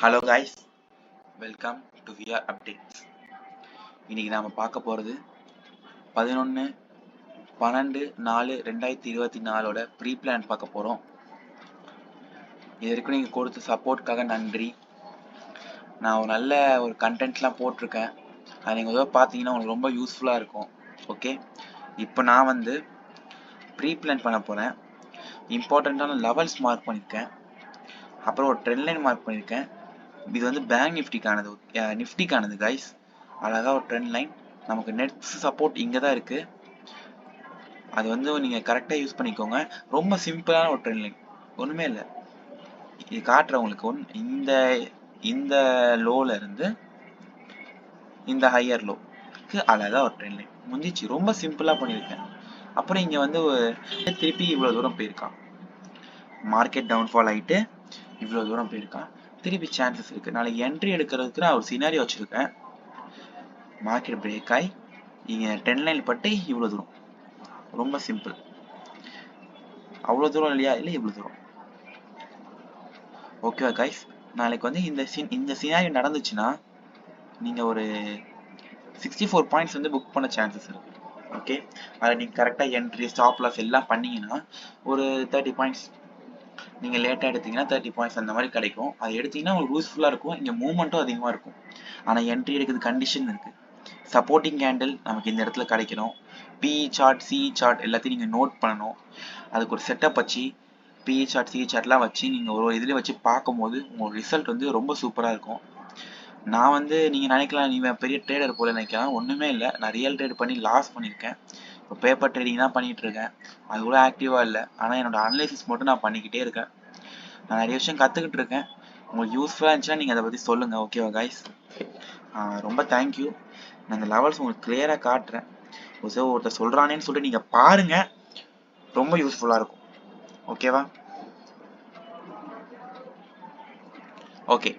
Hello guys, welcome to VR updates. இன்னைக்கு நாம பார்க்க போகிறது 11/12/4/2024 ப்ரீ பிளான் பார்க்க போகிறோம். இது வரைக்கும் நீங்கள் கொடுத்த சப்போர்ட்காக நன்றி. நான் ஒரு நல்ல கண்டென்ட்லாம் போட்டிருக்கேன். அது நீங்கள் பார்த்தீங்கன்னா உங்களுக்கு ரொம்ப யூஸ்ஃபுல்லாக இருக்கும். ஓகே, இப்போ நான் ப்ரீ பிளான் பண்ண போகிறேன். இம்பார்ட்டண்ட்டான லெவல்ஸ் மார்க் பண்ணியிருக்கேன். அப்புறம் ஒரு ட்ரெண்ட் லைன் மார்க் பண்ணியிருக்கேன். இது பேங்க் நிஃப்டிக்கானது கைஸ். அழகாக ஒரு ட்ரெண்ட் லைன். நமக்கு நெட் சப்போர்ட் இங்கே தான் இருக்குது. அது நீங்கள் கரெக்டாக யூஸ் பண்ணிக்கோங்க. ரொம்ப சிம்பிளான ஒரு ட்ரெண்ட் லைன், ஒன்றுமே இல்லை. இது காட்டுறவங்களுக்கு இந்த லோவில் இருந்து இந்த ஹையர் லோக்கு அழகாக ஒரு ட்ரெண்ட் லைன் முடிஞ்சிச்சு. ரொம்ப சிம்பிளாக பண்ணியிருக்கேன். அப்புறம் இங்கே திருப்பி இவ்வளோ தூரம் போயிருக்கான். மார்க்கெட் டவுன்ஃபால் ஆகிட்டு இவ்வளோ தூரம் போயிருக்கான். திருப்பி சான்சஸ் இருக்குது. நாளைக்கு என்ட்ரி எடுக்கிறதுக்கு நான் ஒரு சினாரி வச்சுருக்கேன். மார்க்கெட் பிரேக் ஆகி இங்கே ட்ரெண்ட் லைன் பட்டு இவ்வளோ தூரம். ரொம்ப சிம்பிள். அவ்வளோ தூரம் இல்லையா? இல்லை, இவ்வளோ தூரம். ஓகேவா கைஸ்? நாளைக்கு இந்த சினாரியோ நடந்துச்சுன்னா நீங்கள் ஒரு 64 பாயிண்ட்ஸ் புக் பண்ண சான்சஸ் இருக்கு. ஓகே, அதை நீங்கள் கரெக்டாக என்ட்ரி ஸ்டாப் லாஸ் எல்லாம் பண்ணீங்கன்னா ஒரு 30 பாயிண்ட்ஸ். நீங்கள் லேட்டாக எடுத்தீங்கன்னா 30 பாயிண்ட்ஸ் அந்த மாதிரி கிடைக்கும். அதை எடுத்தீங்கன்னா உங்களுக்கு யூஸ்ஃபுல்லாக இருக்கும். இங்கே மூவ்மெண்ட்டும் அதிகமாக இருக்கும். ஆனால் என்ட்ரி எடுக்கிறது கண்டிஷன் இருக்குது. சப்போர்ட்டிங் கேண்டில் நமக்கு இந்த இடத்துல கிடைக்கணும். பிஇ சார்ட், சிஇ சார்ட் எல்லாத்தையும் நீங்கள் நோட் பண்ணணும். அதுக்கு ஒரு செட்டப் வச்சு பிஇ சார்ட், சிஇ சார்ட்லாம் வச்சு நீங்கள் ஒரு இதுலேயே வச்சு பார்க்கும்போது உங்கள் ரிசல்ட் ரொம்ப சூப்பராக இருக்கும். நான் நீங்கள் நினைக்கலாம் நீங்கள் பெரிய ட்ரேடர் போல நினைக்கலாம். ஒன்றுமே இல்லை. நான் ரியல் ட்ரேட் பண்ணி லாஸ் பண்ணியிருக்கேன். இப்போ பேப்பர் ட்ரேடிங் தான் பண்ணிகிட்டு இருக்கேன். அது கூட ஆக்டிவாக இல்லை. ஆனால் என்னோட அனலைசிஸ் மட்டும் நான் பண்ணிக்கிட்டே இருக்கேன். நான் நிறைய விஷயம் கற்றுக்கிட்டு இருக்கேன். உங்களுக்கு யூஸ்ஃபுல்லாக இருந்துச்சுன்னா நீங்கள் அதை பற்றி சொல்லுங்கள். ஓகேவா கைஸ்? ரொம்ப தேங்க்யூ. நான் இந்த லெவல்ஸ் உங்களுக்கு கிளியராக காட்டுறேன். ஒருத்தர் சொல்கிறானேன்னு சொல்லிட்டு நீங்கள் பாருங்கள். ரொம்ப யூஸ்ஃபுல்லாக இருக்கும். ஓகேவா? ஓகே,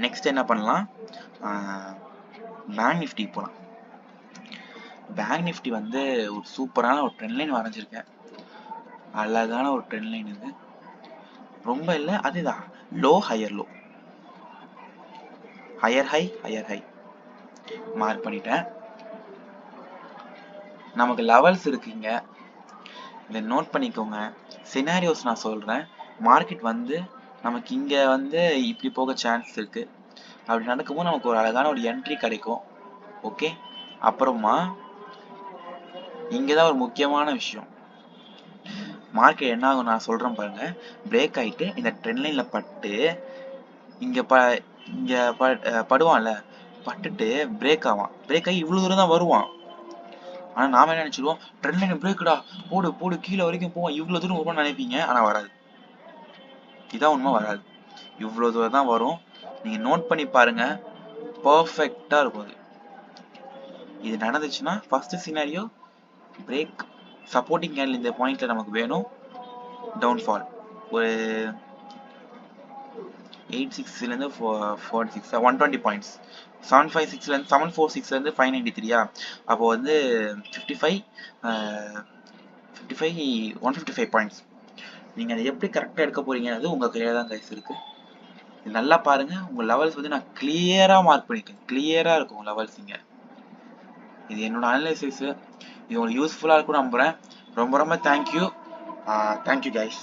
நெக்ஸ்ட் என்ன பண்ணலாம்? பேங்க் நிஃப்டி போகலாம். பேங்க் நிஃப்டி ஒரு சூப்பரான ஒரு ட்ரெண்ட் லைன் வரைஞ்சிருக்கேன். அழகான ஒரு ட்ரெண்ட் லைன். இது ரொம்ப இல்லை, அதுதான் low higher low, higher high higher high mark பண்ணிட்டேன். நமக்கு லெவல்ஸ் இருக்குங்க, இதை நோட் பண்ணிக்கோங்க. சினாரியோஸ் நான் சொல்கிறேன். மார்க்கெட் நமக்கு இங்கே இப்படி போக சான்ஸ் இருக்குது. அப்படி நடக்கும்போது நமக்கு ஒரு அழகான ஒரு என்ட்ரி கிடைக்கும். ஓகே, அப்புறமா இங்கே தான் ஒரு முக்கியமான விஷயம். மார்க்கெட் என்ன ஆகும் நான் சொல்கிறேன் பாருங்க. பிரேக் ஆகிட்டு இந்த ட்ரெண்ட் லைனில் பட்டு இங்கே படுவான்ல, பட்டுட்டு பிரேக் ஆவான். பிரேக் ஆகி இவ்வளோ தூரம் தான் வருவான். ஆனால் நாம என்ன நினச்சிடுவோம், ட்ரெண்ட் லைன் பிரேக்குடா, போடு போடு கீழே வரைக்கும் போவான், இவ்வளோ தூரம் வருவான்னு நினைப்பீங்க. ஆனால் வராது. இதான் உண்மை, வராது. இவ்வளோ தூரம் தான் வரும். நீங்கள் நோட் பண்ணி பாருங்க, பர்ஃபெக்டாக இருக்கும். இது நடந்துச்சுன்னா first scenario break, supporting candle இந்த பாயிண்ட்ல நமக்கு வேணும். டவுன்ஃபால் ஒரு 86லேருந்து 46, 120 பாயிண்ட்ஸ். 756லேருந்து 746லேருந்து 593. அப்போ 55 155 பாயிண்ட்ஸ். நீங்கள் அதை எப்படி கரெக்டாக எடுக்க போறீங்கன்னு உங்கள் கையில் தான் கைஸ் இருக்குது. நல்லா பாருங்க. உங்கள் லெவல்ஸ் நான் கிளியராக மார்க் பண்ணியிருக்கேன். கிளியராக இருக்கும் லெவல்ஸ். இங்கே இது என்னோட அனலைசிஸ். இது உங்களுக்கு யூஸ்ஃபுல்லாக இருக்கும் நம்புகிறேன். ரொம்ப ரொம்ப தேங்க்யூ. Thank you guys.